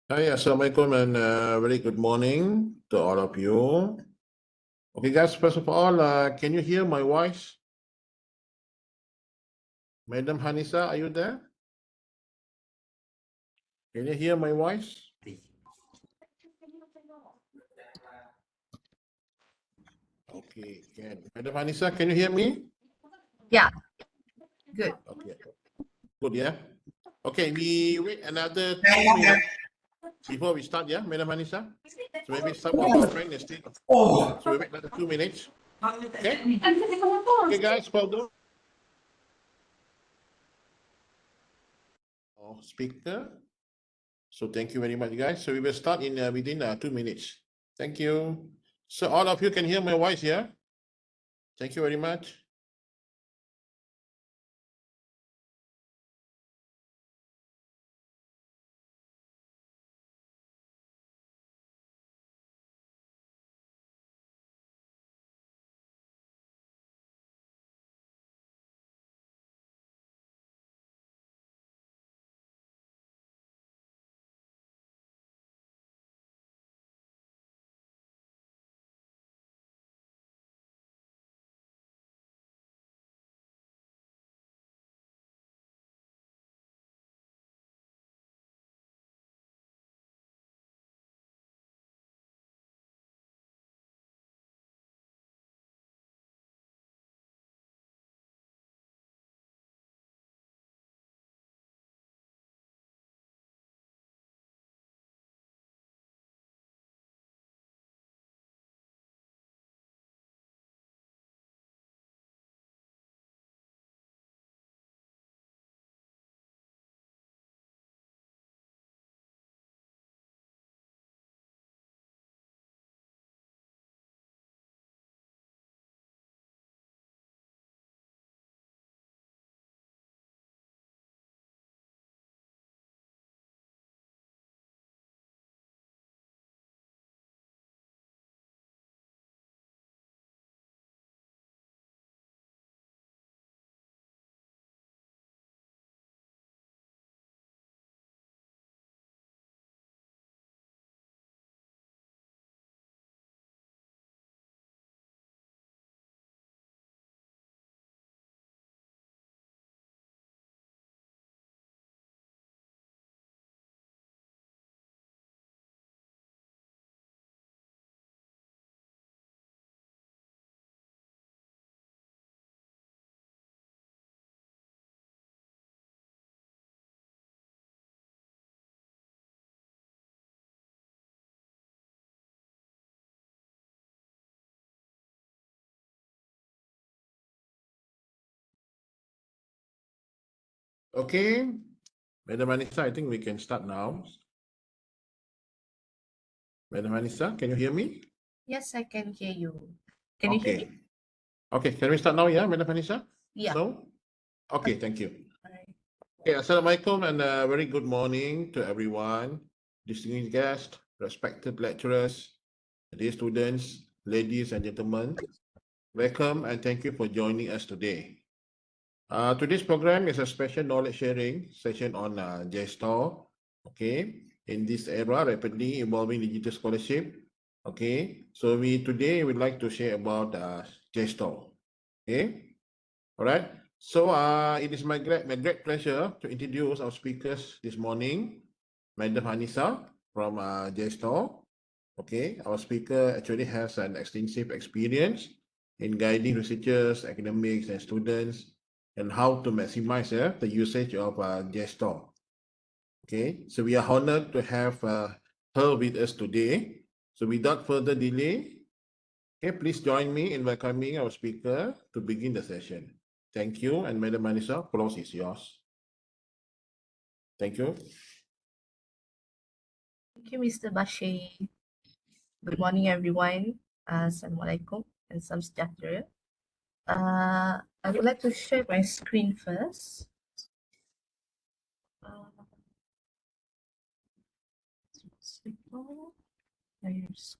Hi, Assalamualaikum and very good morning to all of you. Okay, guys, first of all, can you hear my voice? Madam Hanisa, are you there? Can you hear my voice? Okay, can. Madam Hanisa, can you hear me? Yeah, good. Okay, good, yeah. Okay, we wait another 2 minutes before we start, yeah, Madam Hanisa? So maybe some of our friends are still. So we wait another 2 minutes. Okay? Okay, guys, for those speaker. So thank you very much, guys. So we will start in within 2 minutes. Thank you. So all of you can hear my voice, yeah? Thank you very much. Okay, Madam Anissa, I think we can start now. Madam Anissa, can you hear me? Yes, I can hear you. Can you hear me? Okay, can we start now, yeah, Madam Anissa? Yeah. So, okay, thank you. All right. Okay, Assalamualaikum and a very good morning to everyone, distinguished guests, respected lecturers, dear students, ladies and gentlemen. Welcome and thank you for joining us today. Today's program is a special knowledge sharing session on JSTOR. Okay, in this era, rapidly evolving digital scholarship. Okay, so we today would like to share about JSTOR. Okay, all right. So it is my great pleasure to introduce our speakers this morning, Madam Hanisa from JSTOR. Okay, our speaker actually has an extensive experience in guiding researchers, academics, and students and how to maximize the usage of JSTOR. Okay, so we are honored to have her with us today. So without further delay, okay, please join me in welcoming our speaker to begin the session. Thank you, and Madam Manisa, floor is yours. Thank you. Thank you, Mr. Bashir. Good morning, everyone. Assalamualaikum and some sejahtera. I would like to share my screen first. There's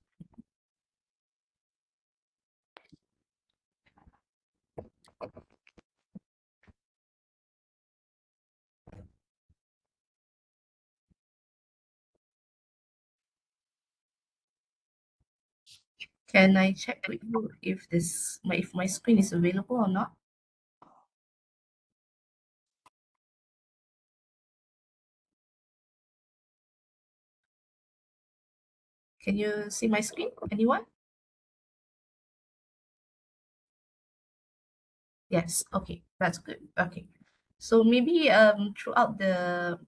Can I check with you if my screen is available or not? Can you see my screen? Anyone? Yes. Okay, that's good. Okay. So maybe throughout the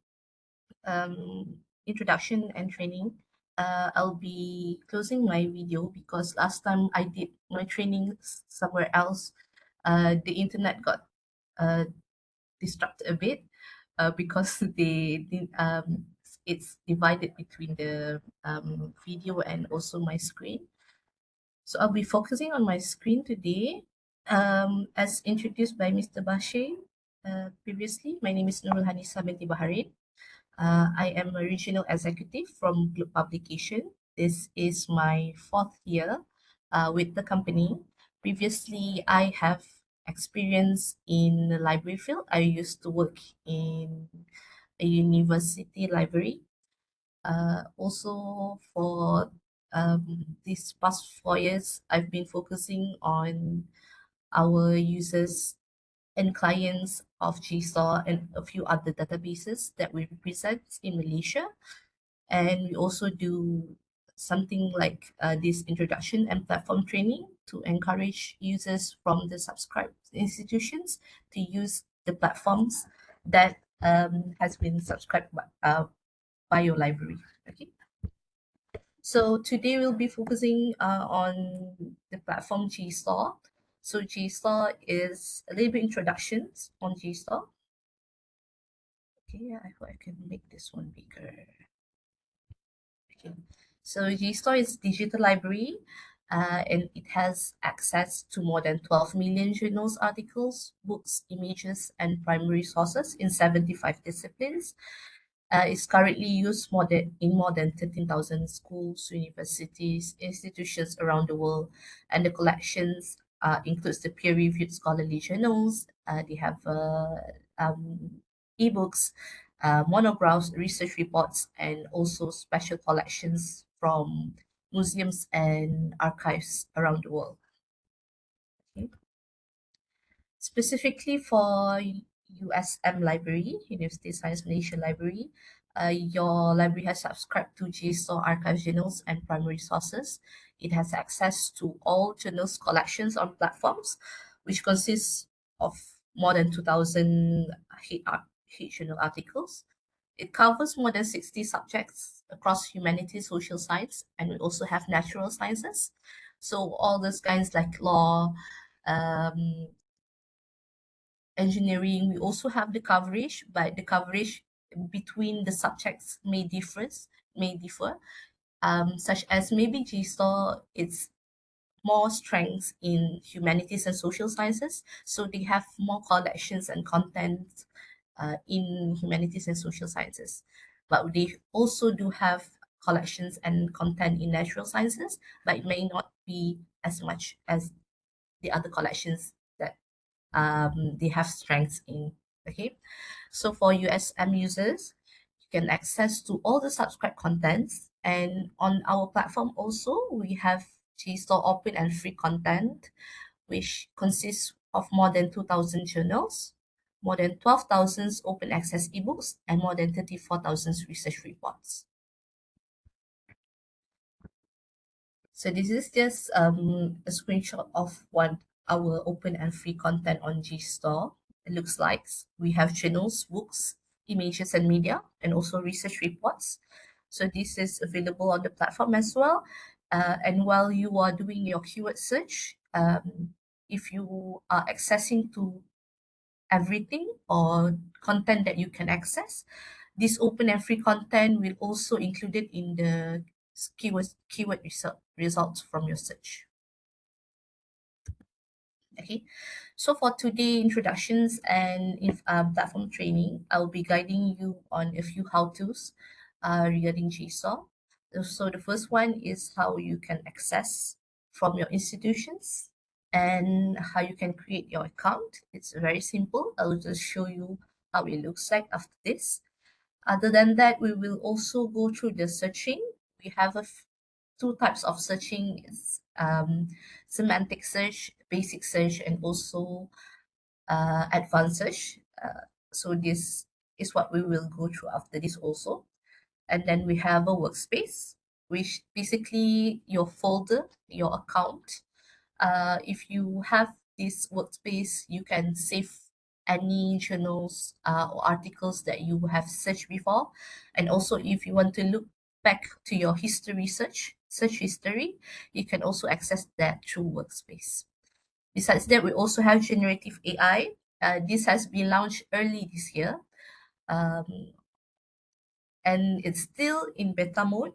introduction and training, I'll be closing my video because last time I did my training somewhere else, the internet got uh, disrupted a bit because it's divided between the video and also my screen. So I'll be focusing on my screen today. As introduced by Mr. Bashir previously, my name is Nurul Hanisa binti Baharin. I am a regional executive from Globe Publication. This is my fourth year with the company. Previously, I have experience in the library field. I used to work in a university library. Also, for these past 4 years, I've been focusing on our users and clients of JSTOR and a few other databases that we represent in Malaysia. And we also do something like this introduction and platform training to encourage users from the subscribed institutions to use the platforms that has been subscribed by your library. Okay. So today we'll be focusing on the platform JSTOR. So JSTOR is a little bit introductions on JSTOR. Okay, I hope I can make this one bigger. Okay. So JSTOR is digital library and it has access to more than 12 million journals, articles, books, images, and primary sources in 75 disciplines. It's currently used in more than 13,000 schools, universities, institutions around the world, and the collections includes the peer-reviewed scholarly journals. They have ebooks, monographs, research reports, and also special collections from museums and archives around the world. Okay. Specifically for USM Library, University of Science Malaysia Library, your library has subscribed to JSTOR archive journals and primary sources. It has access to all journals collections on platforms, which consists of more than 2,000 hate journal articles. It covers more than 60 subjects across humanities, social science, and we also have natural sciences. So all those kinds like law, um, engineering, we also have the coverage, but the coverage between the subjects may differ, such as maybe JSTOR, it's more strengths in humanities and social sciences, so they have more collections and content in humanities and social sciences. But they also do have collections and content in natural sciences, but it may not be as much as the other collections that they have strengths in. Okay, so for USM users, you can access to all the subscribed contents, and on our platform also we have JSTOR open and free content, which consists of more than 2,000 journals, more than 12,000 open access ebooks, and more than 34,000 research reports. So this is just a screenshot of what our open and free content on JSTOR it looks like. We have journals, books, images and media, and also research reports. So this is available on the platform as well. And while you are doing your keyword search, if you are accessing to everything or content that you can access, this open and free content will also included in the keyword results from your search. Okay, so for today introductions and if platform training, I'll be guiding you on a few how-tos regarding JSON. So the first one is how you can access from your institutions and how you can create your account. It's very simple. I'll just show you how it looks like after this. Other than that, we will also go through the searching. We have two types of searching. It's semantic search, basic search, and also advanced search. So this is what we will go through after this also. And then we have a workspace, which basically your folder, your account. If you have this workspace, you can save any journals or articles that you have searched before. And also, if you want to look back to your history search history, you can also access that through workspace. Besides that, we also have generative AI. This has been launched early this year, um, and it's still in beta mode,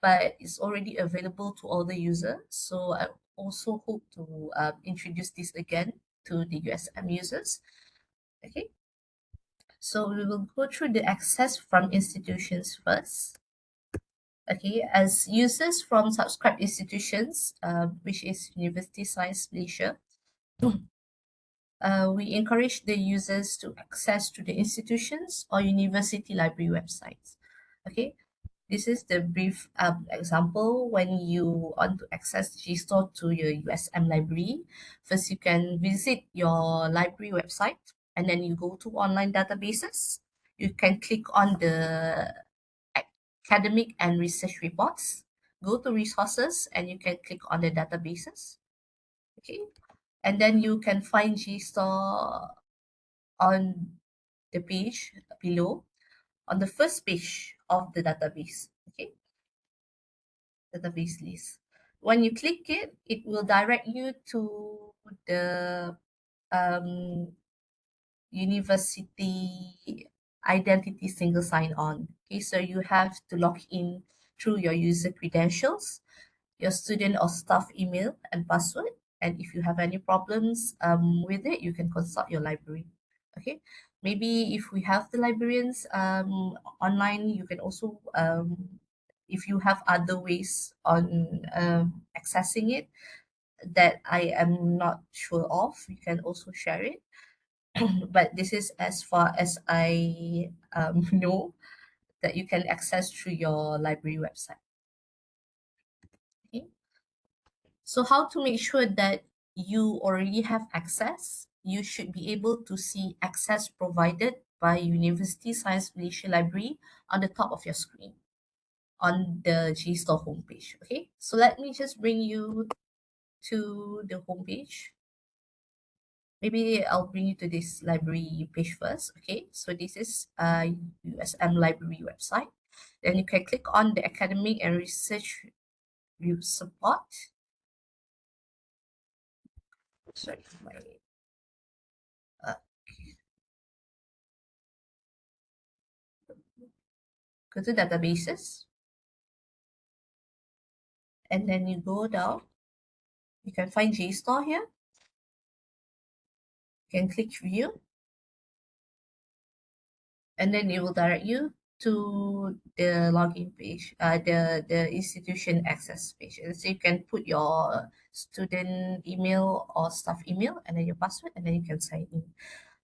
but it's already available to all the users. So I also hope to introduce this again to the USM users. Okay, so we will go through the access from institutions first. Okay, as users from subscribed institutions, which is University Science Malaysia, we encourage the users to access to the institutions or university library websites. Okay, this is the brief example when you want to access JSTOR to your USM library. First, you can visit your library website and then you go to online databases. You can click on the academic and research reports, go to resources, and you can click on the databases. Okay, and then you can find JSTOR on the page below on the first page of the database. Okay, database list. When you click it, it will direct you to the um, university identity single sign-on. Okay, so you have to log in through your user credentials, your student or staff email and password. And if you have any problems with it, you can consult your library. Okay, maybe if we have the librarians online, you can also if you have other ways on accessing it that I am not sure of, you can also share it. But this is as far as I know that you can access through your library website. Okay. So how to make sure that you already have access? You should be able to see access provided by University Science Malaysia Library on the top of your screen on the JSTOR homepage. Okay, so let me just bring you to the homepage. Maybe I'll bring you to this library page first. Okay, so this is USM library website. Then you can click on the academic and research support. Sorry, my uh, go to databases, and then you go down. You can find JSTOR here. You can click view, and then it will direct you to the login page, the institution access page. And so you can put your student email or staff email, and then your password, and then you can sign in.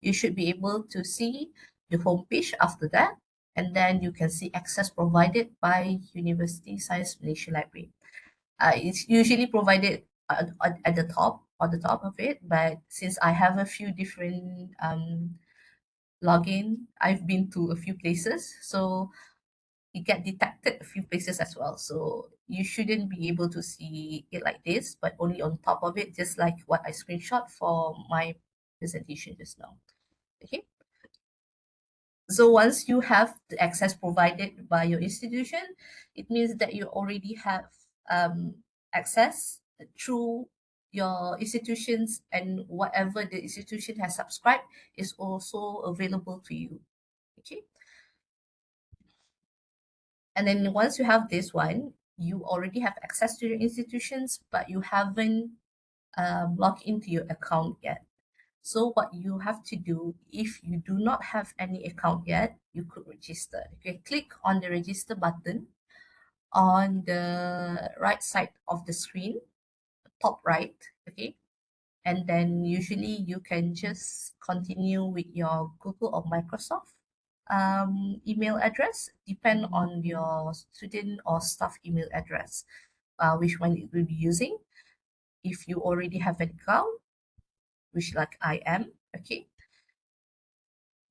You should be able to see the home page after that, and then you can see access provided by University Science Malaysia Library. It's usually provided at the top, on the top of it, but since I have a few different login, I've been to a few places, so it get detected a few places as well. So you shouldn't be able to see it like this, but only on top of it, just like what I screenshot for my presentation just now. Okay. So once you have the access provided by your institution, it means that you already have access through your institutions, and whatever the institution has subscribed is also available to you. Okay. And then once you have this one, you already have access to your institutions, but you haven't logged into your account yet. So what you have to do, if you do not have any account yet, you could register. You can click on the register button on the right side of the screen, top right, okay? And then usually you can just continue with your Google or Microsoft email address, depend on your student or staff email address, which one you will be using. if you already have an account, which like I am, okay.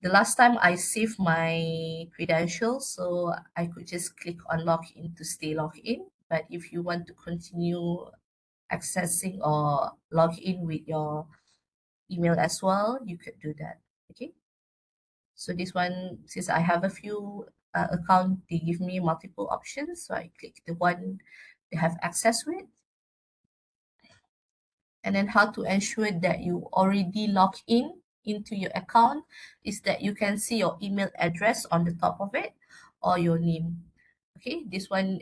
The last time I saved my credentials, so I could just click on login to stay logged in. But if you want to continue accessing or log in with your email as well, you could do that. Okay. So this one, since I have a few account, they give me multiple options. So I click the one they have access with. And then how to ensure that you already log in into your account is that you can see your email address on the top of it or your name. Okay, this one,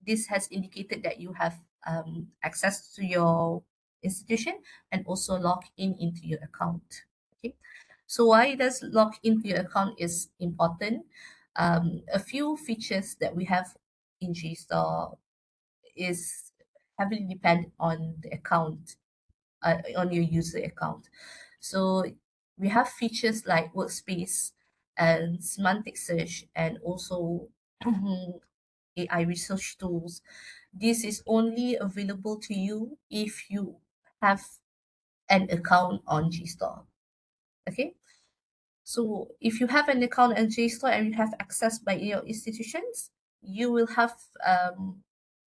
this has indicated that you have access to your institution and also log in into your account. Okay, so why does log into your account is important? A few features that we have in JSTOR is heavily depend on the account, on your user account. So we have features like workspace and semantic search and also AI research tools. This is only available to you if you have an account on JSTOR. Okay. So if you have an account on JSTOR and you have access by your institutions, you will have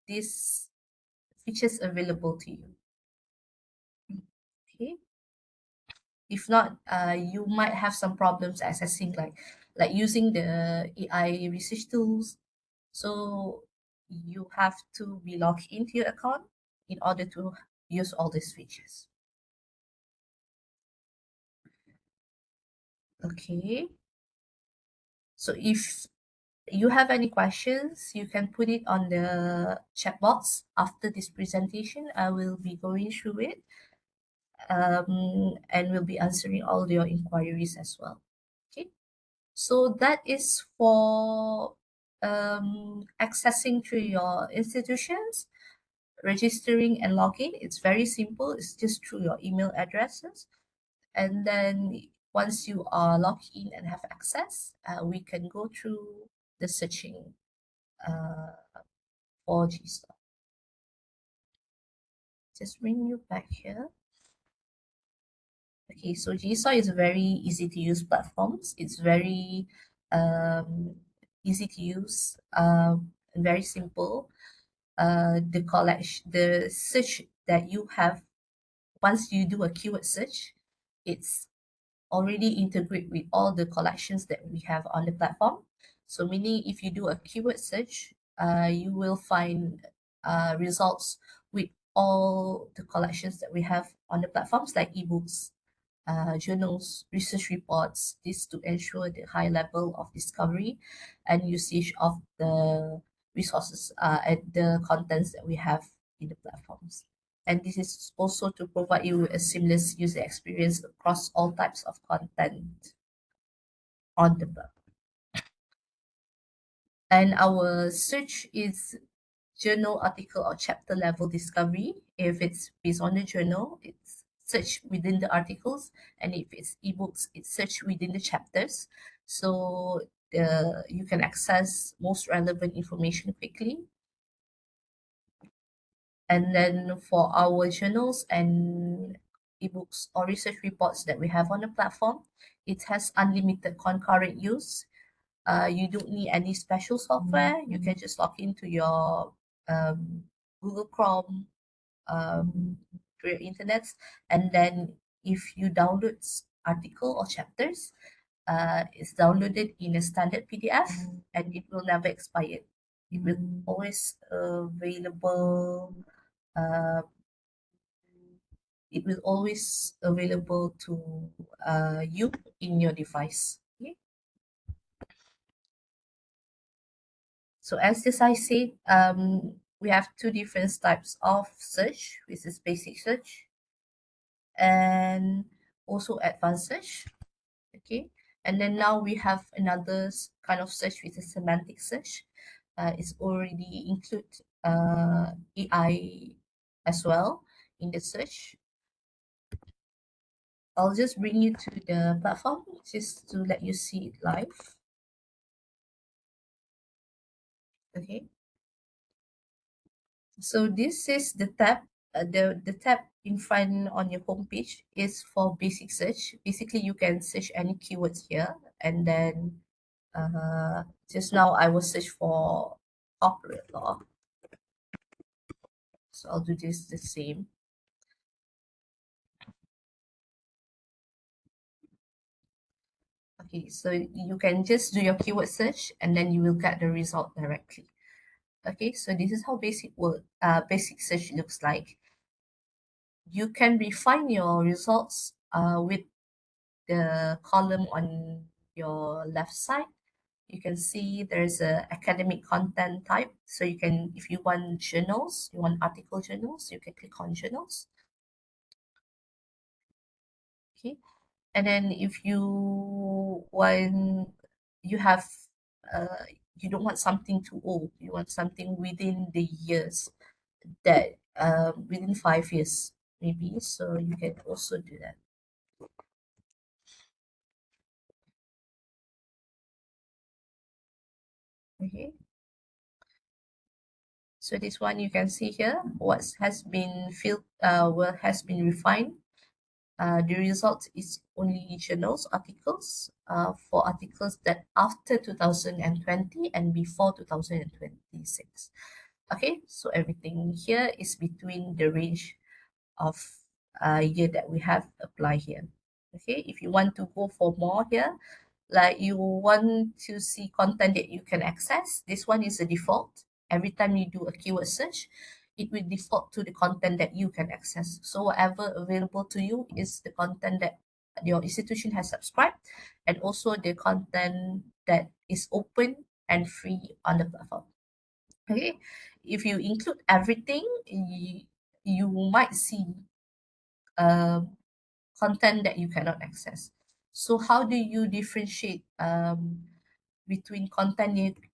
these features available to you. Okay. If not, you might have some problems accessing like using the AI research tools. So you have to be logged into your account in order to use all these features. Okay. So if you have any questions, you can put it on the chat box after this presentation. I will be going through it and will be answering all your inquiries as well. Okay. So that is for accessing through your institutions, registering and login. It's very simple. It's just through your email addresses. And then once you are logged in and have access, we can go through the searching uh, for JSTOR. Just bring you back here. Okay, so JSTOR is a very easy to use platforms. It's very um, easy to use and very simple. The search that you have, once you do a keyword search, it's already integrate with all the collections that we have on the platform. So meaning if you do a keyword search, you will find results with all the collections that we have on the platforms like ebooks, journals, research reports, this to ensure the high level of discovery and usage of the resources and the contents that we have in the platforms. And this is also to provide you with a seamless user experience across all types of content on the platform. And our search is journal article or chapter level discovery. If it's based on the journal, it's search within the articles, and if it's ebooks, it's search within the chapters. So you can access most relevant information quickly. And then for our journals and ebooks or research reports that we have on the platform, it has unlimited concurrent use. You don't need any special software. You can just log into your Google Chrome through your internet, and then if you download article or chapters, it's downloaded in a standard PDF, and it will never expire. It will always available. Uh, it will always available to you in your device. Okay? So as this I said, we have two different types of search, which is basic search and also advanced search. Okay, and then now we have another kind of search, which is semantic search. It's already include AI as well in the search. I'll just bring you to the platform just to let you see it live. Okay. So this is the tab. The tab in front on your homepage is for basic search. Basically, you can search any keywords here, and then just now I will search for corporate law. So I'll do this the same. Okay, so you can just do your keyword search and then you will get the result directly. Okay, so this is how basic search looks like. You can refine your results with the column on your left side. You can see there's a academic content type. So you can, if you want journals, you want article journals, you can click on journals. Okay, and then if you have uh, you don't want something too old, you want something within the years that within 5 years maybe, so you can also do that. Okay, so this one you can see here what has been what has been refined. The result is only journals articles for articles that after 2020 and before 2026. Okay, so everything here is between the range of year that we have applied here. Okay, if you want to go for more here, like you want to see content that you can access, this one is a default. Every time you do a keyword search, it will default to the content that you can access. So whatever available to you is the content that your institution has subscribed, and also the content that is open and free on the platform. Okay, if you include everything, you might see um, content that you cannot access. So how do you differentiate between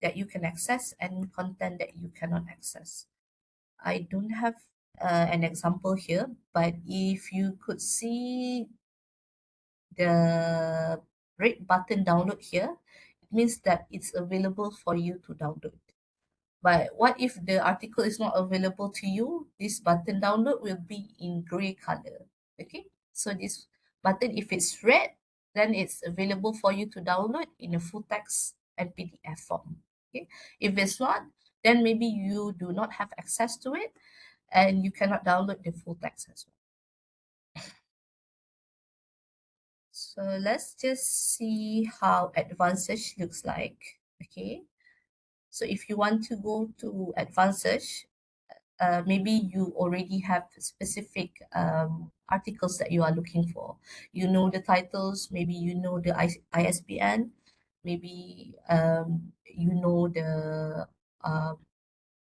that you can access and content that you cannot access? I don't have an example here, but if you could see the red button download here, it means that it's available for you to download. But what if the article is not available to you? This button download will be in gray color. Okay, so this button, if it's red, then it's available for you to download in a full text and PDF form. Okay, if it's not, then maybe you do not have access to it and you cannot download the full text as well. So let's just see how advanced search looks like. Okay, so if you want to go to advanced search, maybe you already have specific articles that you are looking for. You know the titles, maybe you know the ISBN, maybe you know the uh,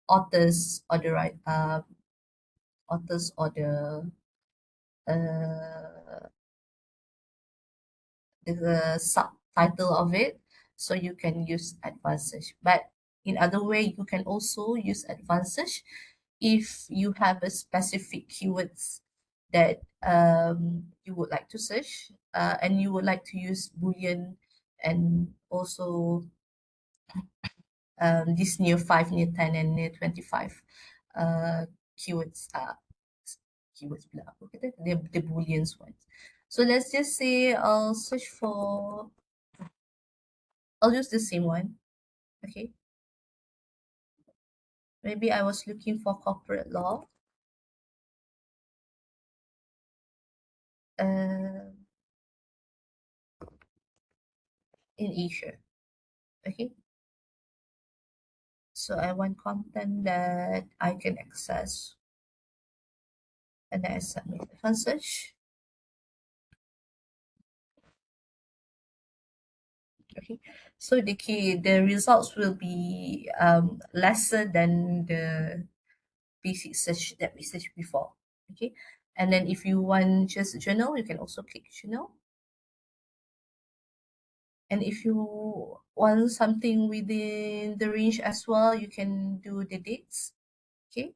authors or the authors or uh, the subtitle of it, so you can use advanced search. But in other way, you can also use advanced search if you have a specific keywords that you would like to search, and you would like to use Boolean and also this near 5, near 10, and near 25 uh, keywords. Keywords, blah, okay, the Booleans ones. So let's just say I'll search for, I'll use the same one. Okay. Maybe I was looking for corporate law. Uh, in Asia. Okay. So I want content that I can access, and then I submit the search. Okay. So the results will be lesser than the basic search that we searched before. Okay. And then if you want just journal, you can also click journal. And if you want something within the range as well, you can do the dates. Okay.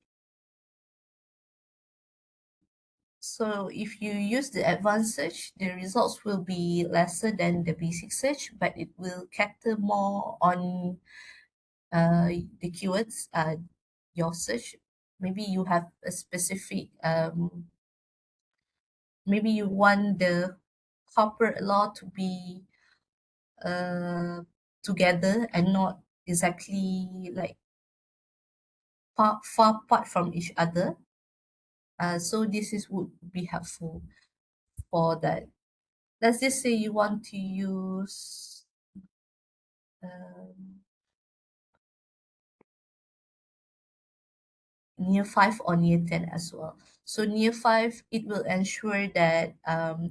So if you use the advanced search, the results will be lesser than the basic search, but it will cater more on the keywords, your search. maybe you have a specific maybe you want the corporate law to be uh, together and not exactly like far apart from each other. So this is would be helpful for that. Let's just say you want to use um, near 5 or near 10 as well. So near 5, it will ensure that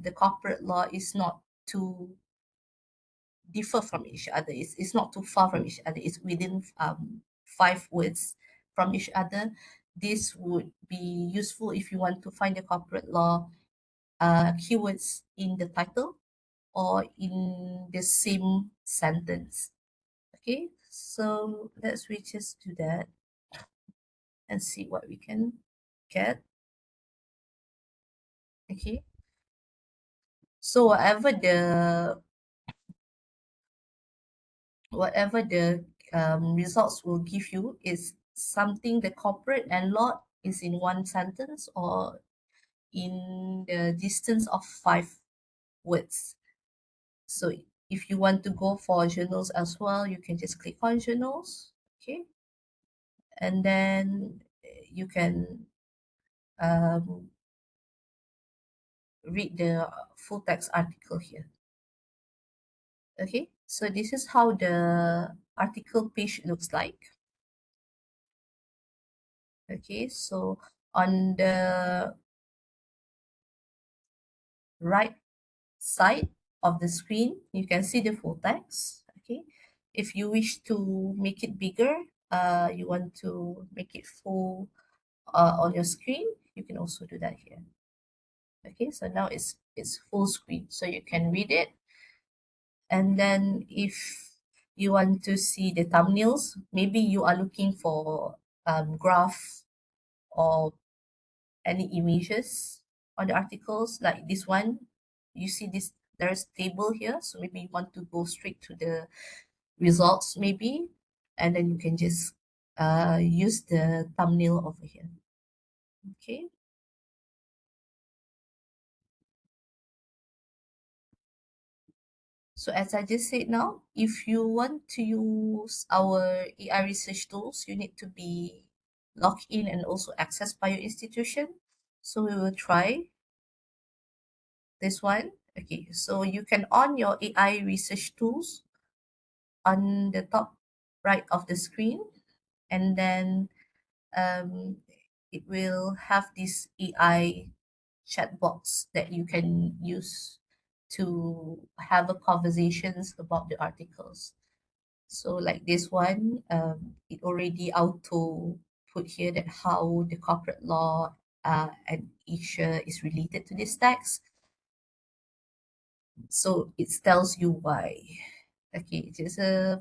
the corporate law is not too differ from each other. It's not too far from each other. It's within 5 words from each other. This would be useful if you want to find the corporate law keywords in the title or in the same sentence. Okay, so let's switch just to that and see what we can get. Okay, so whatever the results will give you is something the corporate and law is in one sentence or in the distance of 5 words. So if you want to go for journals as well, you can just click on journals. Okay, and then you can um, read the full text article here. Okay, so this is how the article page looks like. Okay, so on the right side of the screen, you can see the full text. Okay, if you wish to make it bigger, you want to make it full on your screen, you can also do that here. Okay, so now it's full screen, so you can read it. And then if you want to see the thumbnails, maybe you are looking for graph or any images on the articles like this one. You see this, there's table here, so maybe you want to go straight to the results maybe, and then you can just use the thumbnail over here. Okay, so as I just said, now if you want to use our AI research tools, you need to be logged in and also accessed by your institution. So we will try this one. Okay, so you can on your AI research tools on the top right of the screen, and then um, it will have this AI chat box that you can use to have a conversations about the articles. So like this one, it already auto put here that how the corporate law and Asia is related to this text. So it tells you why. Okay, just uh,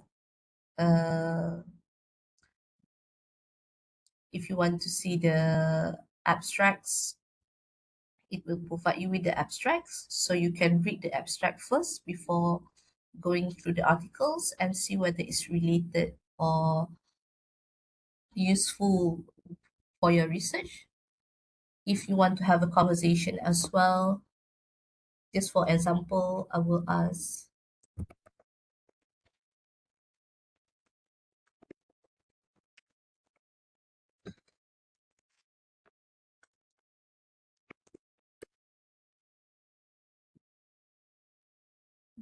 if you want to see the abstracts, it will provide you with the abstracts. So you can read the abstract first before going through the articles and see whether it's related or useful for your research. If you want to have a conversation as well, just for example, I will ask,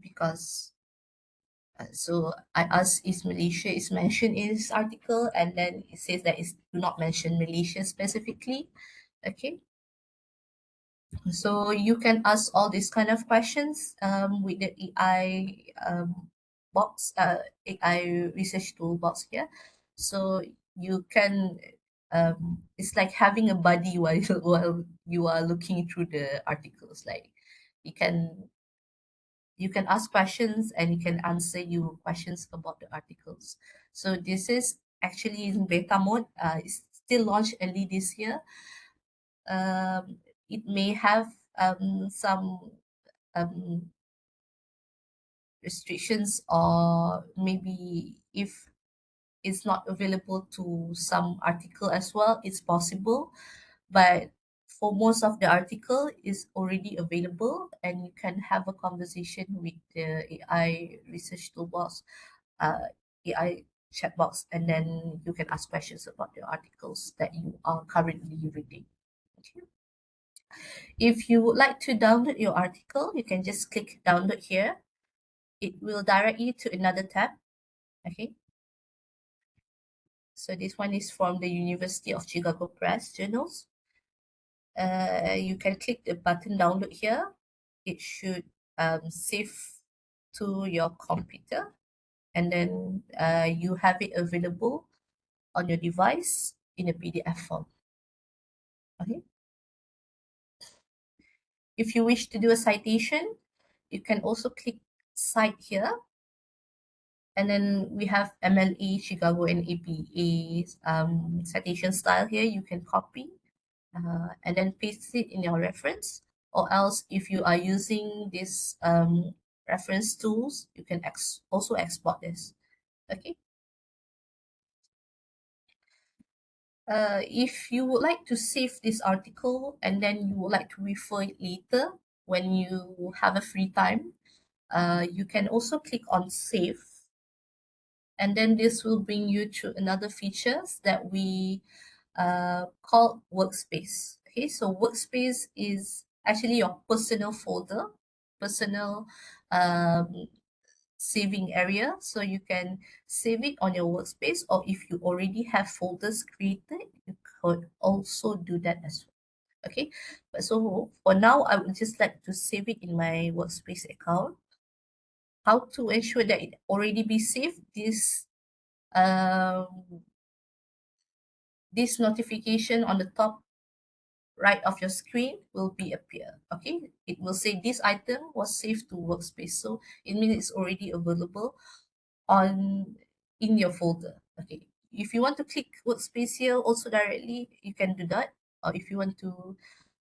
because so I asked, is Malaysia is mentioned in this article, and then it says that it's do not mention Malaysia specifically. Okay, so you can ask all these kind of questions with the AI box, AI research toolbox here. So you can, it's like having a buddy while while you are looking through the articles. Like you can you can ask questions and it can answer you questions about the articles. So this is actually in beta mode. It's still launched early this year. It may have some um, restrictions, or maybe if is not available to some article as well, it's possible, but for most of the article is already available, and you can have a conversation with the AI research toolbox, AI chat box, and then you can ask questions about the articles that you are currently reading. Okay. If you would like to download your article, you can just click download here. It will direct you to another tab. Okay. So this one is from the University of Chicago Press journals. You can click the button download here. It should save to your computer, and then you have it available on your device in a PDF form. Okay. If you wish to do a citation, you can also click cite here, and then we have MLA, Chicago, and APA citation style here. You can copy and then paste it in your reference, or else if you are using this reference tools, you can also export this. Okay. If you would like to save this article and then you would like to refer it later when you have a free time, you can also click on save, and then this will bring you to another features that we called workspace. Okay, so workspace is actually your personal folder, personal um, saving area. So you can save it on your workspace, or if you already have folders created, you could also do that as well. Okay, but so for now, I would just like to save it in my workspace account. How to ensure that it already be saved? Um, this notification on the top right of your screen will be appear. Okay, it will say this item was saved to workspace, so it means it's already available on in your folder. Okay, if you want to click workspace here also directly, you can do that, or if you want to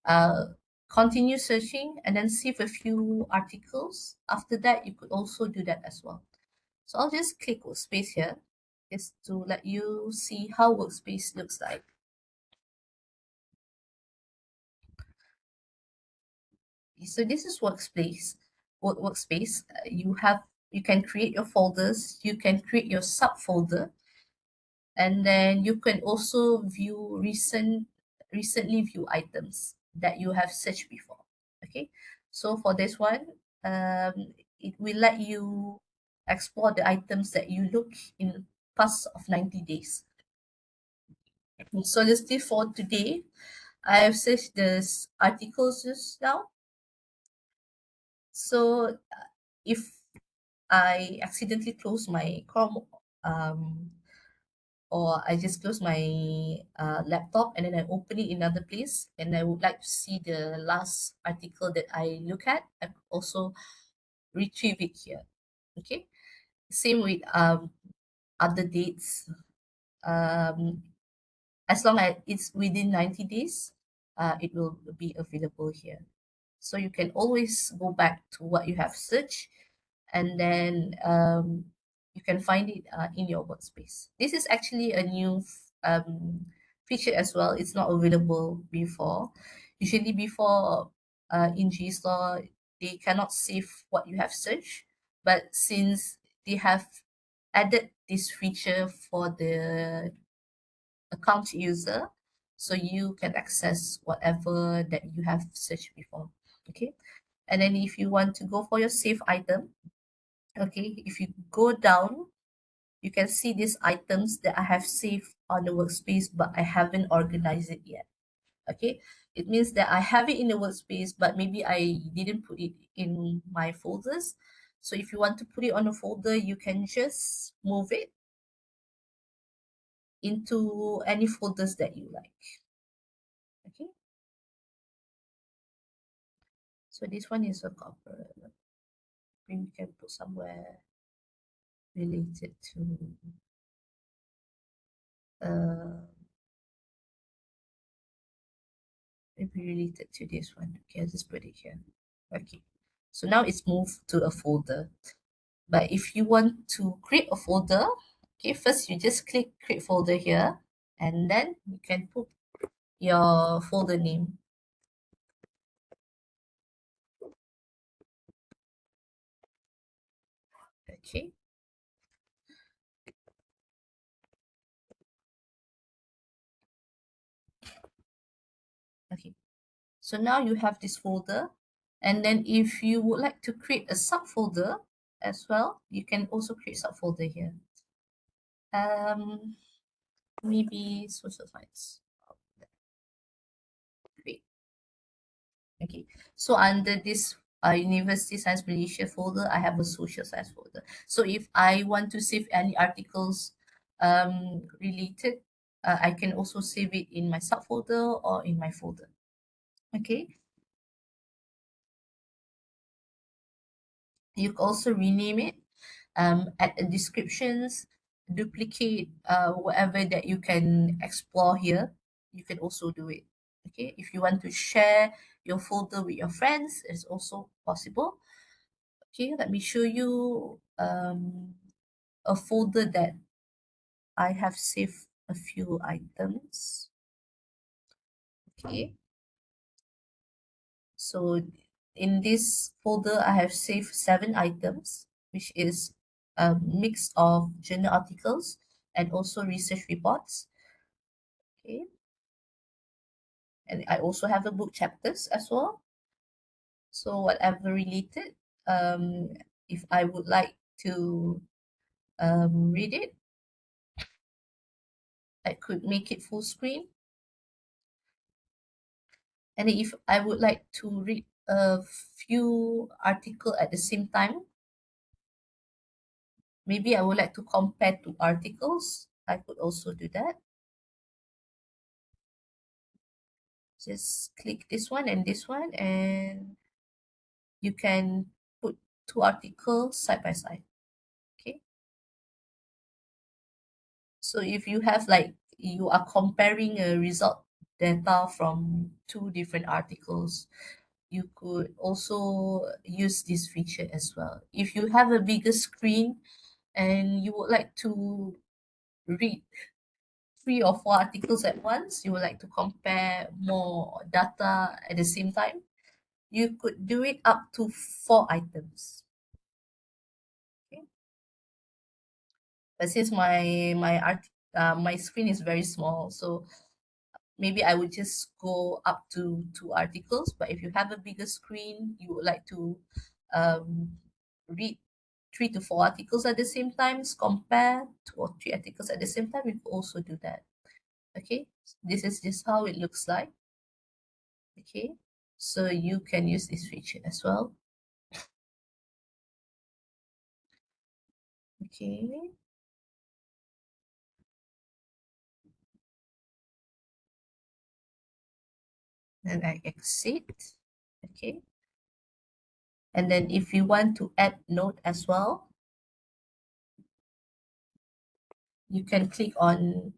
uh, continue searching and then save a few articles after that, you could also do that as well. So I'll just click workspace here just to let you see how workspace looks like. So this is workspace. Workspace. You can create your folders. You can create your subfolder, and then you can also view recently view items that you have searched before. Okay. So for this one, it will let you explore the items that you look in past of 90 days. So just for today, I have searched this articles just now. So if I accidentally close my Chrome, or I just close my laptop and then I open it in another place, and I would like to see the last article that I look at, I could also retrieve it here. Okay. Same with other dates. Um, as long as it's within 90 days, it will be available here. So you can always go back to what you have searched, and then you can find it in your workspace. This is actually a new feature as well. It's not available before. Usually before in JSTOR, they cannot save what you have searched, but since they have added this feature for the account user, so you can access whatever that you have searched before. Okay, and then if you want to go for your save item, okay, if you go down, you can see these items that I have saved on the workspace, but I haven't organized it yet. Okay, it means that I have it in the workspace, but maybe I didn't put it in my folders. So if you want to put it on a folder, you can just move it into any folders that you like. Okay, so this one is a copper. Maybe we can put somewhere related to uh, maybe related to this one. Okay, I'll just put it here. Okay, so now it's moved to a folder. But if you want to create a folder, Okay, first you just click create folder here, and then you can put your folder name. Okay. Okay. So now you have this folder, and then if you would like to create a subfolder as well, you can also create subfolder here. Um, Maybe social science. Great. Okay. So under this University Science Malaysia folder, I have a social science folder. So if I want to save any articles related, I can also save it in my subfolder or in my folder. Okay. You can also rename it, add a descriptions, duplicate whatever that you can explore here. You can also do it. Okay, if you want to share your folder with your friends, it's also possible. Okay, let me show you a folder that I have saved a few items. Okay, so in this folder, I have saved 7 items, which is a mix of journal articles and also research reports. Okay, and I also have the book chapters as well. So whatever related, um, if I would like to read it, I could make it full screen. And if I would like to read a few article at the same time, maybe I would like to compare 2 articles, I could also do that. Just click this one and this one, and you can put 2 articles side by side. Okay. So if you have like you are comparing a result data from 2 different articles, you could also use this feature as well. If you have a bigger screen and you would like to read 3 or 4 articles at once, you would like to compare more data at the same time, you could do it up to 4 items. Okay. But since my screen is very small, so maybe I would just go up to 2 articles. But if you have a bigger screen, you would like to um, read 3 to 4 articles at the same time, compare 2 or 3 articles at the same time, you can also do that. Okay, this is just how it looks like. Okay, so you can use this feature as well. Okay, then I exit. Okay, and then if you want to add note as well, you can click on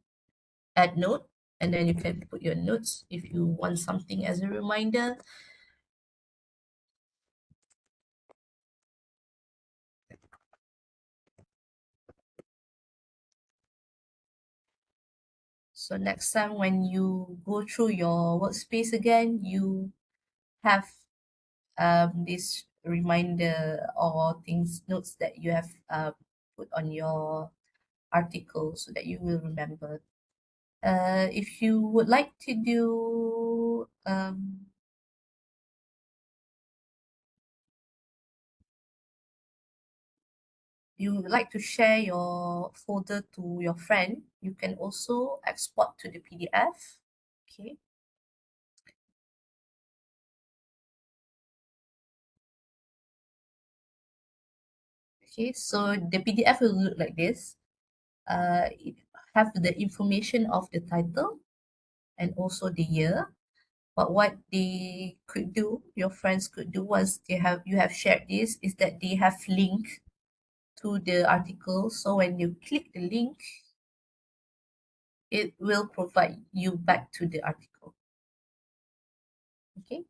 add note, and then you can put your notes if you want something as a reminder. So next time when you go through your workspace again, you have this reminder or things notes that you have put on your article so that you will remember. If you would like to do you would like to share your folder to your friend, you can also export to the PDF. Okay. Okay, so the PDF will look like this. It have the information of the title and also the year. But what they could do, your friends could do once you have shared this, is that they have link to the article. So when you click the link, it will provide you back to the article. Okay.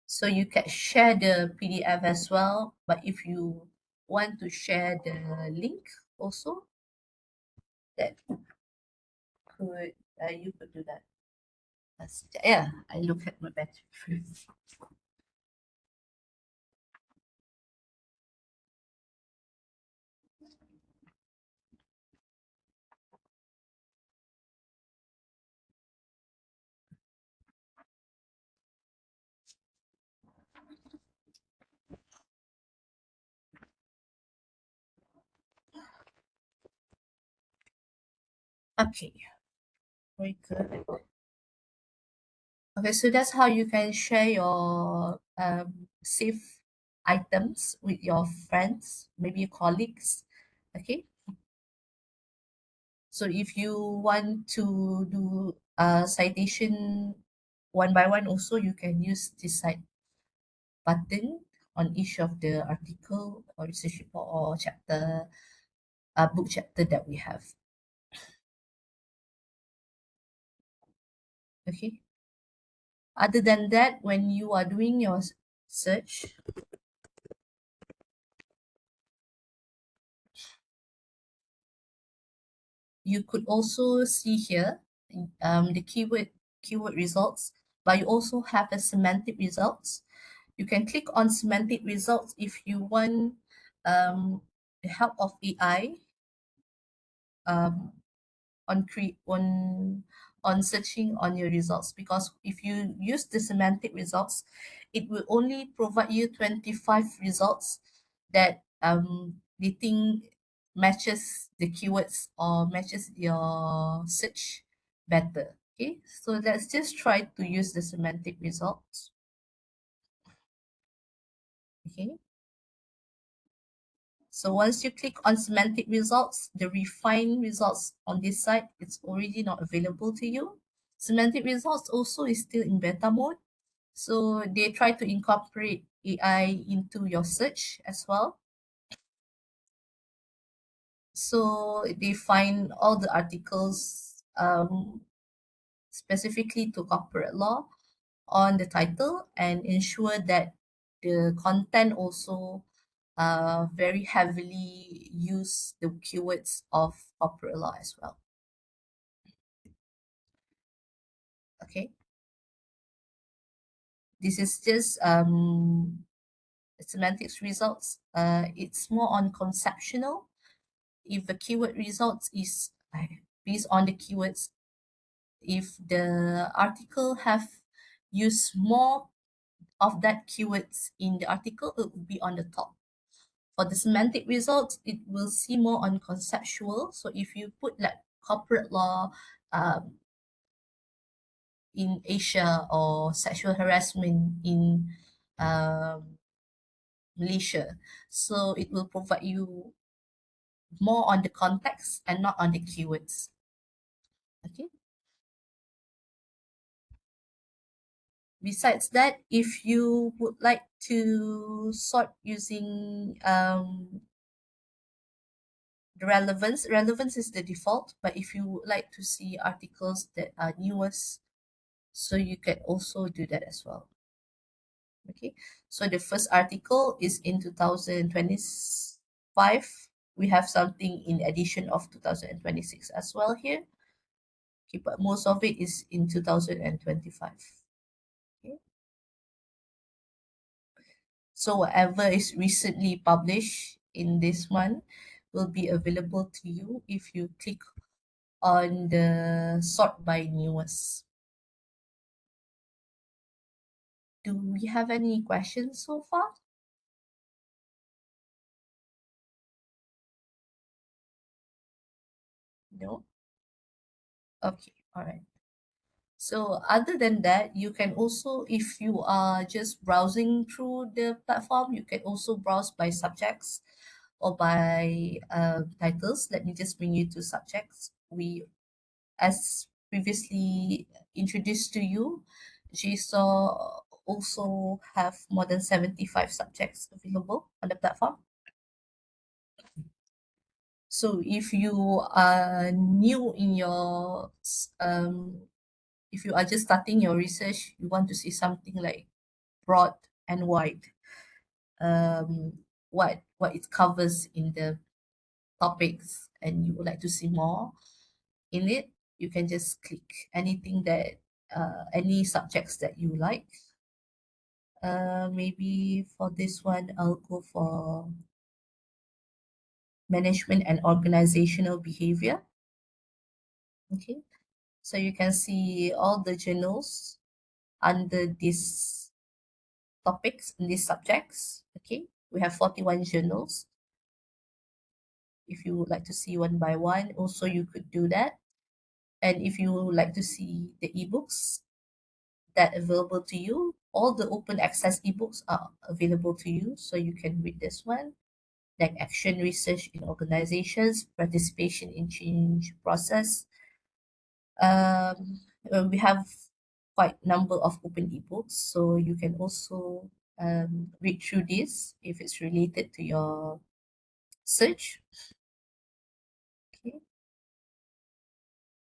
So you can share the PDF as well, but if you want to share the link also, that could you could do that. Yeah, I look at my battery. Okay, very good. Okay, so that's how you can share your save items with your friends, maybe your colleagues. Okay, so if you want to do citation one by one, also you can use this cite button on each of the article or research report or chapter, book chapter that we have. Okay. Other than that, when you are doing your search, you could also see here the keyword results, but you also have the semantic results. You can click on semantic results if you want the help of AI um, on searching on your results, because if you use the semantic results, it will only provide you 25 results that they think matches the keywords or matches your search better. Okay, so let's just try to use the semantic results. Okay, so once you click on semantic results, the refined results on this site, it's already not available to you. Semantic results also is still in beta mode. So they try to incorporate AI into your search as well. So they find all the articles specifically to corporate law on the title and ensure that the content also very heavily use the keywords of corporate law as well. Okay, this is just semantics results. It's more on conceptual. If the keyword results is based on the keywords, if the article have used more of that keywords in the article, it will be on the top. For the semantic results, it will see more on conceptual. So if you put like corporate law in Asia or sexual harassment in Malaysia, so it will provide you more on the context and not on the keywords. Okay. Besides that, if you would like to sort using the relevance is the default, but if you would like to see articles that are newest, so you can also do that as well. Okay, so the first article is in 2025. We have something in edition of 2026 as well here. Okay, but most of it is in 2025. Okay, so whatever is recently published in this month will be available to you if you click on the sort by newest. Do we have any questions so far? No? Okay, all right. So other than that, you can also, if you are just browsing through the platform, you can also browse by subjects or by titles. Let me just bring you to subjects. We, as previously introduced to you, JSTOR also have more than 75 subjects available on the platform. So if you are new in your, if you are just starting your research, you want to see something like broad and wide, what it covers in the topics, and you would like to see more in it, you can just click anything that any subjects that you like. Maybe for this one, I'll go for management and organizational behavior. Okay, so you can see all the journals under these topics in these subjects. Okay, we have 41 journals. If you would like to see one by one, also you could do that. And if you would like to see the ebooks that available to you, all the open access ebooks are available to you, so you can read this one, like action research in organizations, participation in change process. We have quite number of open ebooks, so you can also read through this if it's related to your search. Okay,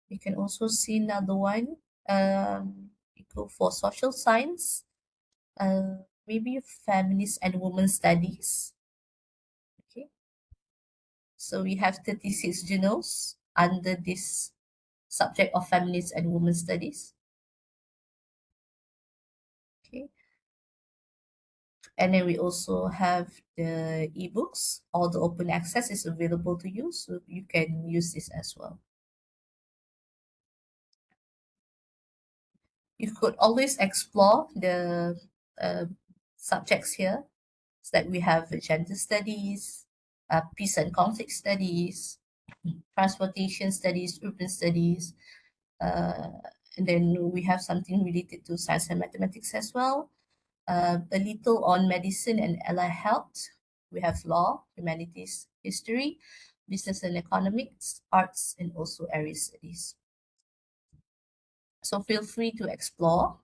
you can also see another one. You go for social science, maybe feminist and women studies. Okay, so we have 36 journals under this subject of feminist and women studies. Okay, and then we also have the ebooks. All the open access is available to you, so you can use this as well. You could always explore the uh, subjects here. So that we have gender studies, peace and conflict studies, transportation studies, urban studies, uh, and then we have something related to science and mathematics as well. A little on medicine and allied health. We have law, humanities, history, business and economics, arts, and also area studies. So feel free to explore.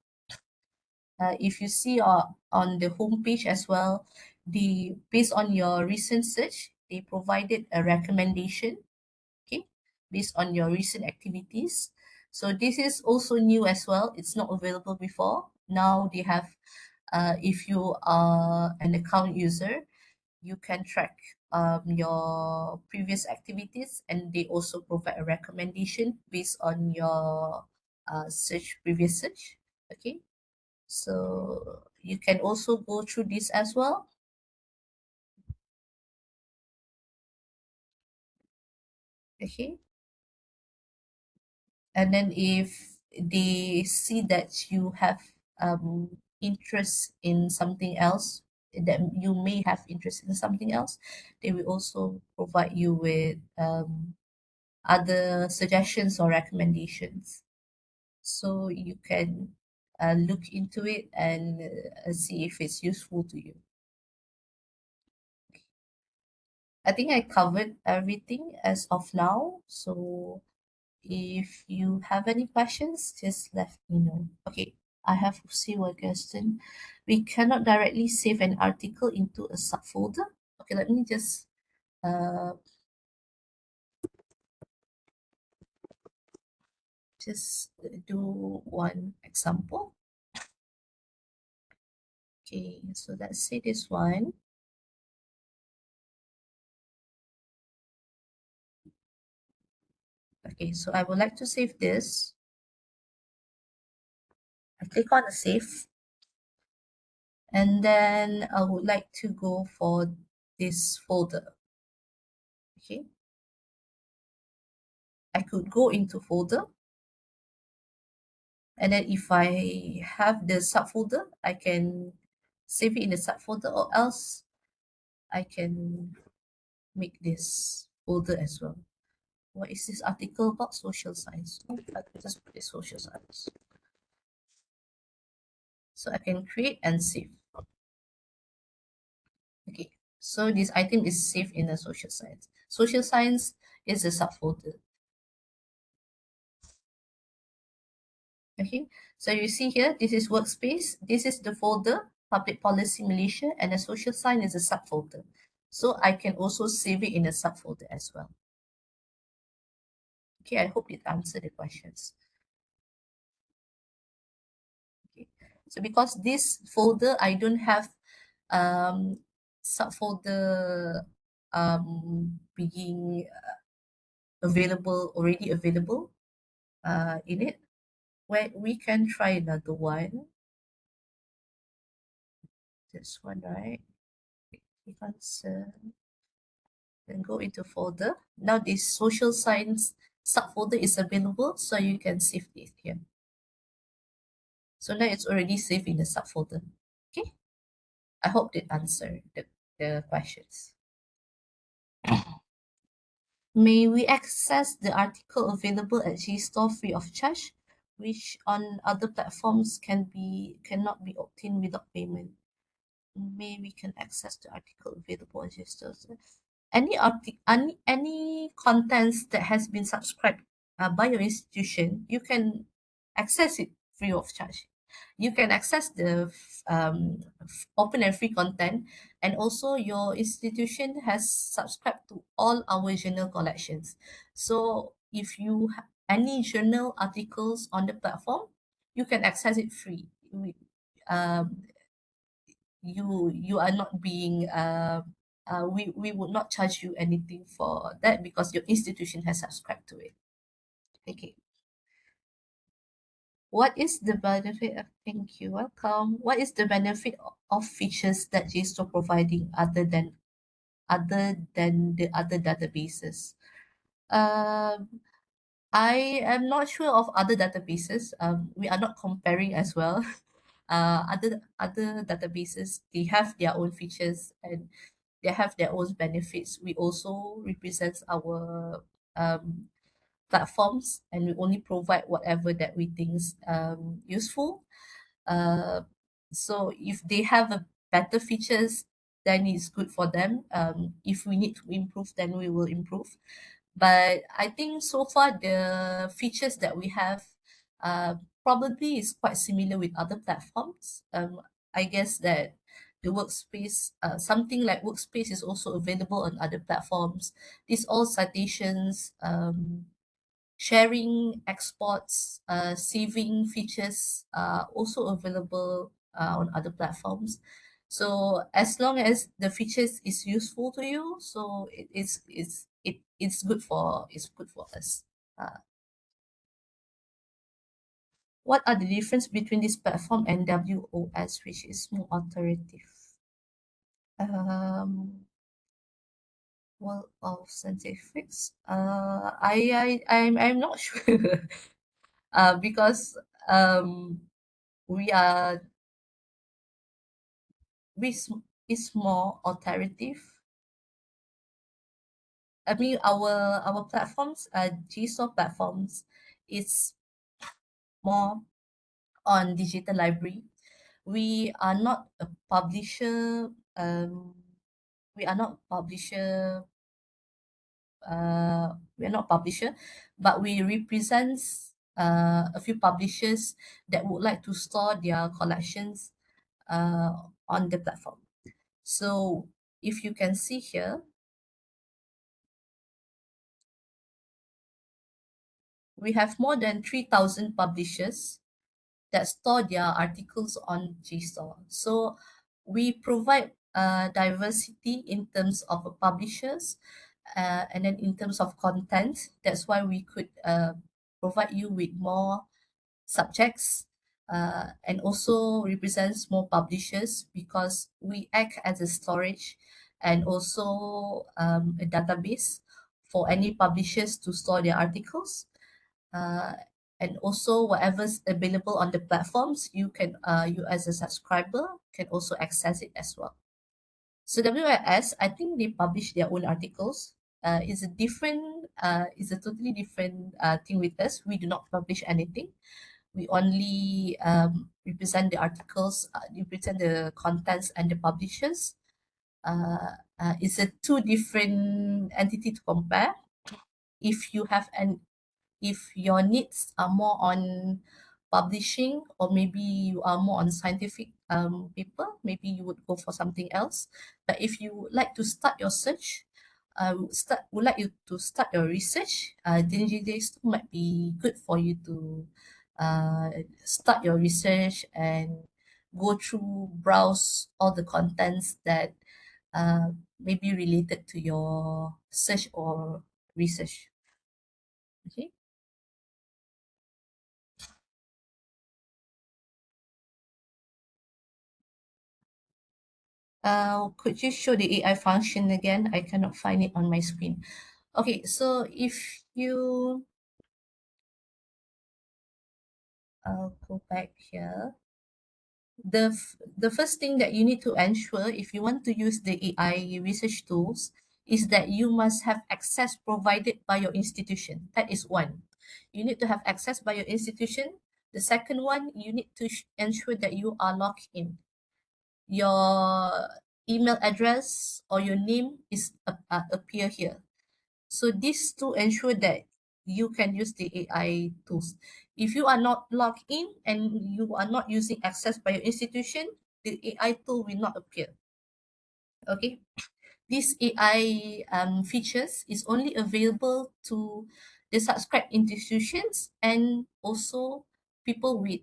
If you see on the homepage as well, based on your recent search, they provided a recommendation, okay, based on your recent activities. So this is also new as well. It's not available before. Now they have, if you are an account user, you can track your previous activities, and they also provide a recommendation based on your previous search. Okay, so you can also go through this as well. Okay, and then if they see that you have interest in something else, that you may have interest in something else, they will also provide you with other suggestions or recommendations, so you can look into it and see if it's useful to you. I think I covered everything as of now, so if you have any questions, just let me know. Okay, I have see one question. We cannot directly save an article into a subfolder. Okay, let me uh just do one example. Okay, so let's say this one. Okay, so I would like to save this. I click on the save, and then I would like to go for this folder. Okay, I could go into folder, and then if I have the subfolder, I can save it in the subfolder, or else I can make this folder as well. What is this article about? Social science. Oh, I can just put this social science. So I can create and save. Okay, so this item is saved in the social science. Social science is a subfolder. Okay, so you see here, this is workspace. This is the folder, public policy Malaysia, and the social science is a subfolder. So I can also save it in a subfolder as well. Okay, I hope it answered the questions. Okay, So because this folder, I don't have subfolder being available, already available in it. Where we can try another one. This one, right? Click on then go into folder. Now this social science subfolder is available, so you can save it here. So now it's already saved in the subfolder. Okay, I hope that answered the questions. May we access the article available at JSTOR free of charge, which on other platforms cannot be obtained without payment? May we can access the article available on JSTOR. Any contents that has been subscribed by your institution, you can access it free of charge. You can access the open and free content, and also your institution has subscribed to all our journal collections. So if you have any journal articles on the platform, you can access it free. Um, you are not being we would not charge you anything for that because your institution has subscribed to it. Okay. What is the benefit of, thank you, welcome. What is the benefit of features that JSTOR providing other than the other databases? Um, I am not sure of other databases. We are not comparing as well. Other databases, they have their own features and they have their own benefits. We also represent our platforms, and we only provide whatever that we think is useful. Uh, so if they have a better features, then it's good for them. If we need to improve, then we will improve. But I think so far the features that we have uh, probably is quite similar with other platforms. I guess that the workspace, something like workspace is also available on other platforms. These all citations, sharing, exports, saving features are also available on other platforms. So as long as the features is useful to you, so it's good for us. Uh, what are the difference between this platform and WOS, which is more authoritative? Well, of scientifics. I'm not sure. Because um we are which is more authoritative. I mean, our platforms, JSON platforms, is more on digital library. We are not a publisher. We are not publisher. We are not publisher, but we represent a few publishers that would like to store their collections on the platform. So if you can see here, we have more than 3,000 publishers that store their articles on JSTOR. So we provide diversity in terms of publishers and then in terms of content. That's why we could provide you with more subjects and also represents more publishers because we act as a storage and also a database for any publishers to store their articles. uh, and also whatever's available on the platforms, you as a subscriber can also access it as well. So WIS, I think they publish their own articles. Is a totally different thing with us. We do not publish anything. We only represent the articles, represent the contents and the publishers. It's a two different entity to compare. If you have an if your needs are more on publishing, or maybe you are more on scientific paper, maybe you would go for something else. But if you would like to start your search, would like you to start your research, then JSTOR might be good for you to start your research and go through, browse all the contents that may be related to your search or research. Okay. Could you show the AI function again? I cannot find it on my screen. Okay, so if you go back here, the first thing that you need to ensure if you want to use the AI research tools is that you must have access provided by your institution. That is one. You need to have access by your institution. The second one, you need to ensure that you are logged in. Your email address or your name is appear here. So this to ensure that you can use the AI tools. If you are not logged in and you are not using access by your institution, the AI tool will not appear. Okay. This AI features is only available to the subscribed institutions and also people with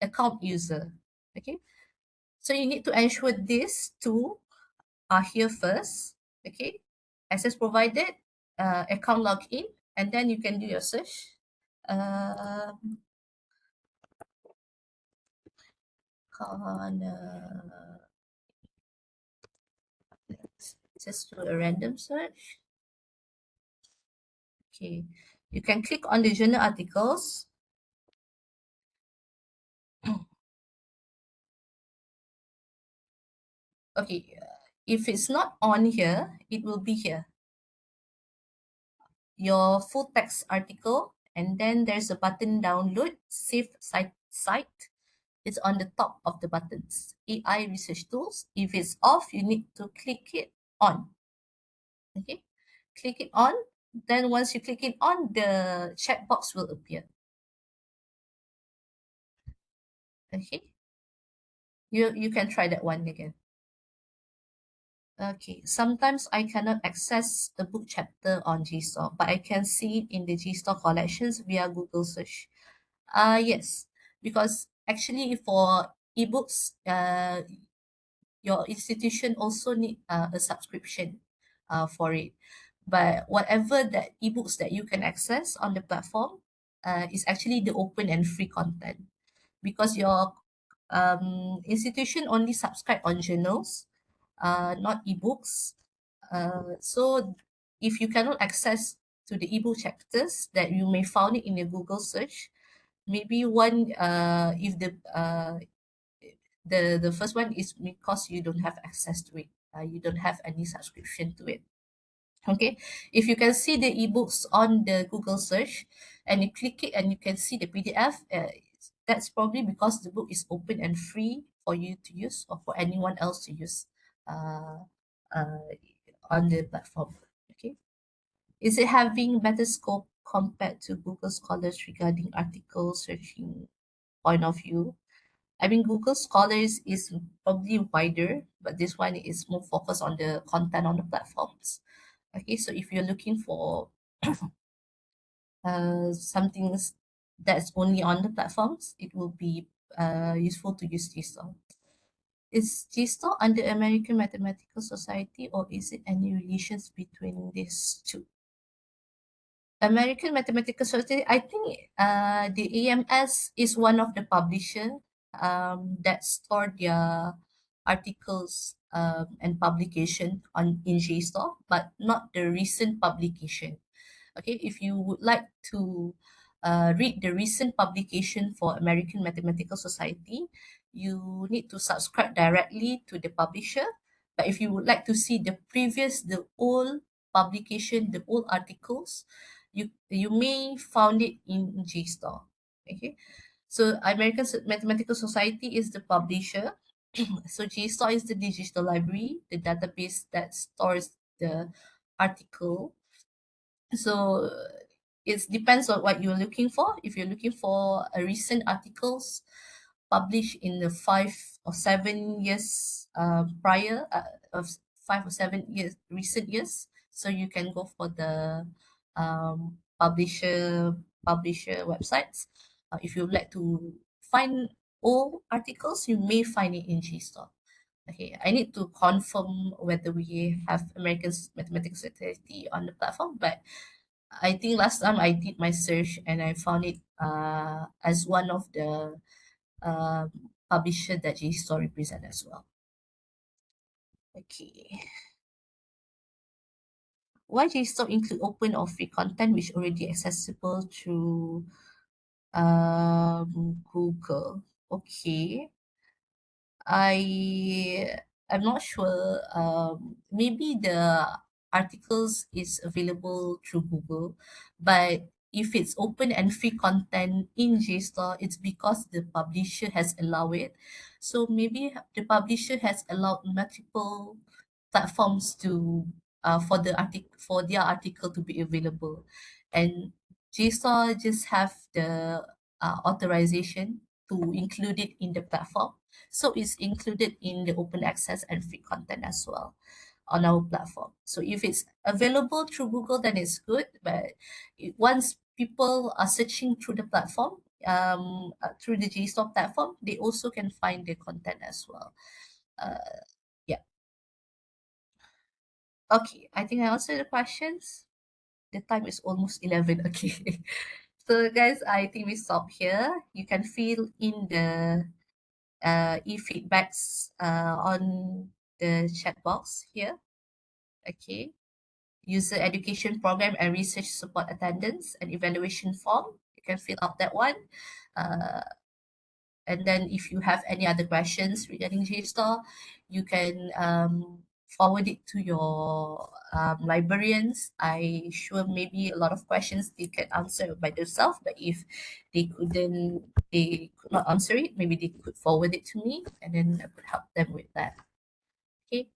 account user. Okay. So you need to ensure these two are here first. Okay. Access provided, account login, and then you can do your search. Uh, let's just do a random search. Okay. You can click on the journal articles. Okay. If it's not on here, it will be here. Your full text article, and then there's a button download, save site. It's on the top of the buttons. AI research tools. If it's off, you need to click it on. Okay, click it on. Then once you click it on, the chat box will appear. Okay, you can try that one again. Okay, sometimes I cannot access the book chapter on JSTOR, but I can see it in the JSTOR collections via Google search. Yes, because actually for ebooks, your institution also need a subscription for it. But whatever that ebooks that you can access on the platform is actually the open and free content because your institution only subscribe on journals, not ebooks. So if you cannot access to the ebook chapters that you may found it in your Google search, maybe one if the first one is because you don't have access to it. You don't have any subscription to it. Okay, if you can see the ebooks on the Google search and you click it and you can see the PDF, that's probably because the book is open and free for you to use or for anyone else to use uh, uh, on the platform. Okay, is it having better scope compared to Google Scholars regarding article searching point of view? I mean, Google Scholars is probably wider, but this one is more focused on the content on the platforms. Okay, so if you're looking for something that's only on the platforms, it will be useful to use JSTOR. Is JSTOR under American Mathematical Society or is it any relations between these two? American Mathematical Society, I think the AMS is one of the publisher that store their articles and publication on in JSTOR, but not the recent publication. Okay, if you would like to read the recent publication for American Mathematical Society, you need to subscribe directly to the publisher. But if you would like to see the old publication, the old articles, you may found it in JSTOR. Okay, so American Mathematical Society is the publisher. So JSTOR is the digital library, the database that stores the article. So it depends on what you're looking for. If you're looking for a recent articles published in the 5 or 7 years prior of 5 or 7 years recent years, so you can go for the publisher websites. If you would like to find old articles, you may find it in JSTOR. Okay, I need to confirm whether we have American Mathematics Society on the platform, but I think last time I did my search and I found it as one of the publisher that JSTOR represent as well. Okay. Why JSTOR include open or free content which already accessible through Google? Okay. I'm not sure. Maybe the articles is available through Google, but if it's open and free content in JSTOR, it's because the publisher has allowed it. So maybe the publisher has allowed multiple platforms to for their article to be available, and JSTOR just have the authorization to include it in the platform, so it's included in the open access and free content as well on our platform. So if it's available through Google, then it's good. But once people are searching through the platform, through the JSTOR platform, they also can find the content as well. Yeah. Okay, I think I answered the questions. The time is almost 11. Okay. So guys, I think we stop here. You can fill in the e-feedbacks on the chat box here. Okay. User education program and research support attendance and evaluation form. You can fill out that one. Uh, and then if you have any other questions regarding JSTOR, you can forward it to your librarians. I sure maybe a lot of questions they can answer by themselves, but if they could not answer it, maybe they could forward it to me and then I could help them with that. Okay.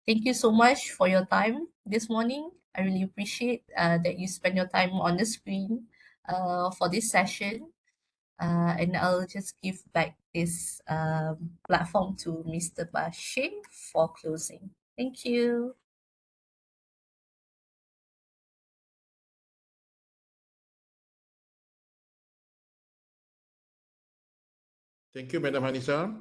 Thank you so much for your time this morning. I really appreciate that you spend your time on the screen for this session. And I'll just give back this platform to Mr. Bashir for closing. Thank you. Thank you, Madam Hanisa.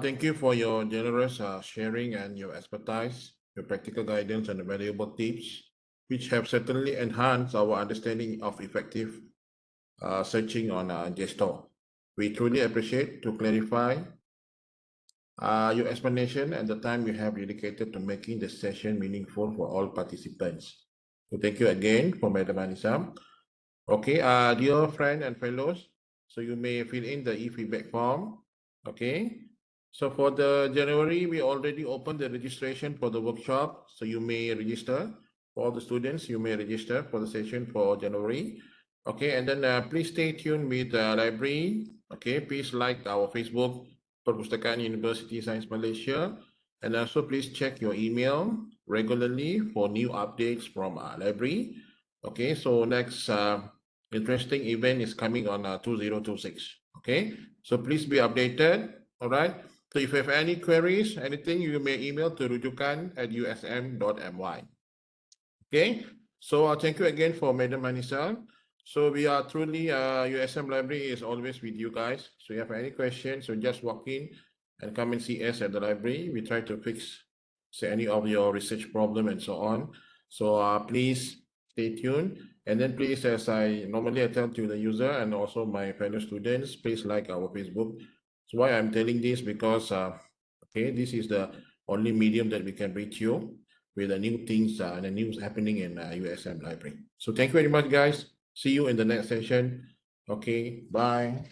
Thank you for your generous sharing and your expertise, your practical guidance, and the valuable tips, which have certainly enhanced our understanding of effective searching on JSTOR. We truly appreciate to clarify your explanation and the time you have dedicated to making the session meaningful for all participants. So thank you again for Madam Anissa. Okay, dear friend and fellows, so you may fill in the e-feedback form. Okay, so for the January, we already opened the registration for the workshop. So you may register for all the students, you may register for the session for January. Okay, and then please stay tuned with the library. Okay, please like our Facebook, Perpustakaan University Science Malaysia. And also please check your email regularly for new updates from our library. Okay, so next interesting event is coming on 2026. Okay, so please be updated. All right. So if you have any queries, anything, you may email to rujukan@usm.my. Okay. So thank you again for Madam Manisa. So we are truly USM Library is always with you guys. So if you have any questions, so just walk in and come and see us at the library. We try to fix say any of your research problem and so on. So please stay tuned. And then please, as I normally tell to the user and also my fellow students, please like our Facebook. So why I'm telling this because okay, this is the only medium that we can reach you with the new things and the news happening in USM Library. So thank you very much, guys. See you in the next session. Okay, bye.